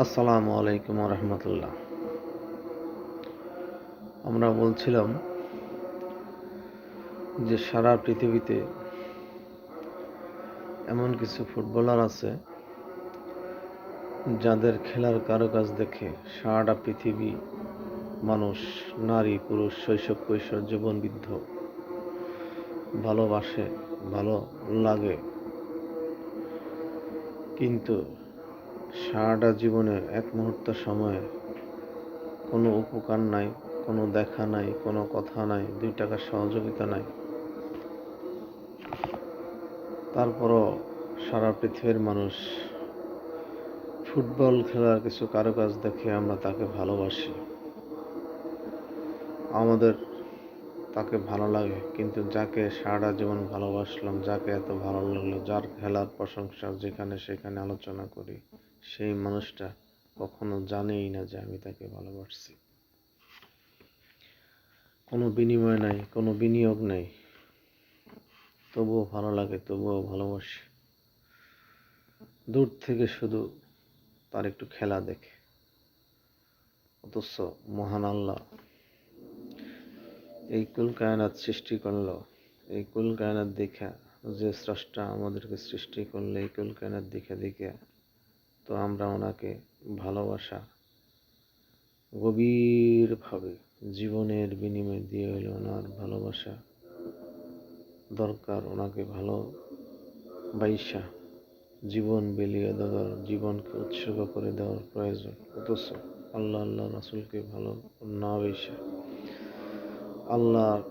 আসসালামু আলাইকুম রহমতুল্লাহ। আমরা বলছিলাম যে সারা পৃথিবীতে এমন কিছু ফুটবলার আছে যাদের খেলার কারুকাজ দেখে সারাটা পৃথিবী মানুষ, নারী পুরুষ, শৈশব কৈশোর যৌবন বৃদ্ধ ভালোবাসে, ভালো লাগে। কিন্তু সারাটা জীবনে এক মুহূর্ত সময় কোনো উপকার নাই, কোনো দেখা নাই, কোনো কথা নাই, 2 টাকার সহযোগিতা নাই। তারপরও সারা পৃথিবীর মানুষ ফুটবল খেলার কিছু কারুকাজ দেখে আমরা তাকে ভালোবাসি, আমাদের তাকে ভালো লাগে। কিন্তু যাকে সারা জীবন ভালোবাসলাম, যাকে এত ভালো লাগলো, যার খেলার প্রশংসা যেখানে সেখানে আলোচনা করি, সেই মানুষটা কখনো জানেই না যে আমি তাকে ভালোবাসছি। কোনো বিনিময় নাই, কোনো বিনিয়োগ নাই, তবুও ভালো লাগে, তবুও ভালোবাসি। দূর থেকে শুধু তার একটু খেলা দেখে। অথচ মহান আল্লাহ এই কুল কায়নাত সৃষ্টি করলো, এই কুল কায়নাত দেখা, যে স্রষ্টা আমাদেরকে সৃষ্টি করলো এই কুল কায়নাত দেখে তো আমরা ওনাকে ভালোবাসা গভীরভাবে জীবনের বিনিময়ে দিয়ে হলো ওনার ভালোবাসা দরকার। ওনাকে ভালোবাসা জীবন বিলিয়ে দেওয়ার, জীবনকে উৎসর্গ করে দেওয়ার প্রয়োজন। অথচ আল্লাহ রাসূলকে ভালো না বেশা আল্লাহর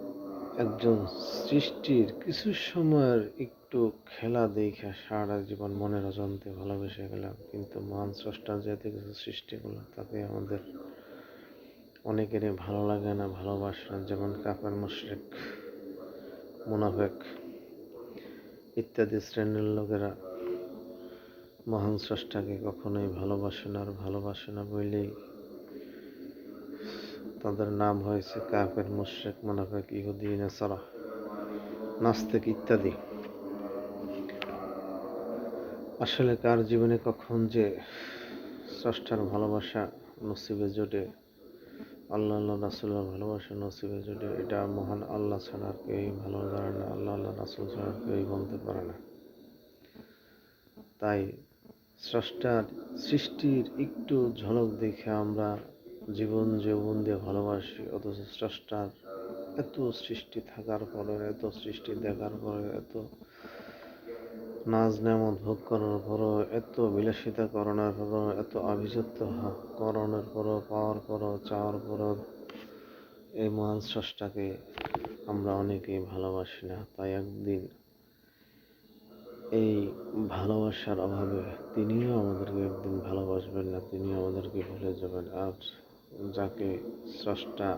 একজন সৃষ্টির কিছু সময়ের একটু খেলা দেখে সারা জীবন মনের অজান্তে ভালোবেসে গেলাম। কিন্তু মহান স্রষ্টা যেহেতু কিছু সৃষ্টি করলো, তাকে আমাদের অনেকেরই ভালো লাগে না, ভালোবাসে না। যেমন কাফের, মুশরিক, মুনাফিক ইত্যাদি শ্রেণীর লোকেরা মহান স্রষ্টাকে কখনোই ভালোবাসে না। আর ভালোবাসে না বলেই তাদের নাম হয়েছে কাফের, মুশরিক, মুনাফিক, ইহুদি, নাসারা, নাস্তিক ইত্যাদি। আসলে কার জীবনে কখন যে স্রষ্টার ভালোবাসা নসিবে জোটে, আল্লাহ রাসূলের ভালোবাসা নসিবে জোটে, এটা মহান আল্লাহ ছাড়া আর কেউই ভালো জানে না, আল্লাহ রাসূল ছাড়া কেউই বলতে পারে না। তাই স্রষ্টার সৃষ্টির একটু ঝলক দেখে আমরা জীবন যৌবন দিয়ে ভালোবাসি। অথচ স্রষ্টার এত সৃষ্টি থাকার পরে, এত সৃষ্টি দেখার পরে, এত নাজ নেয়ামত ভোগ করার পরও, এত বিলাসিতা করণের পরও, এত আভিজাত্য করণের পরও, পাওয়ার পরও, চাওয়ার পরও এই মহান স্রষ্টাকে আমরা অনেকেই ভালোবাসি না। তাই একদিন এই ভালোবাসার অভাবে তিনিও আমাদেরকে একদিন ভালোবাসবেন না, তিনিও আমাদেরকে ভুলে যাবেন। আর যাকে স্রষ্টা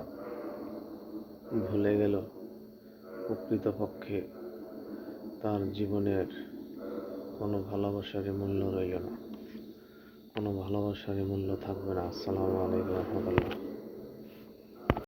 ভুলে গেল, প্রকৃতপক্ষে তার জীবনের কোনো ভালোবাসারই মূল্য রইল না, কোনো ভালোবাসারই মূল্য থাকবে না। আসসালামু আলাইকুম রহমতুল্লাহ।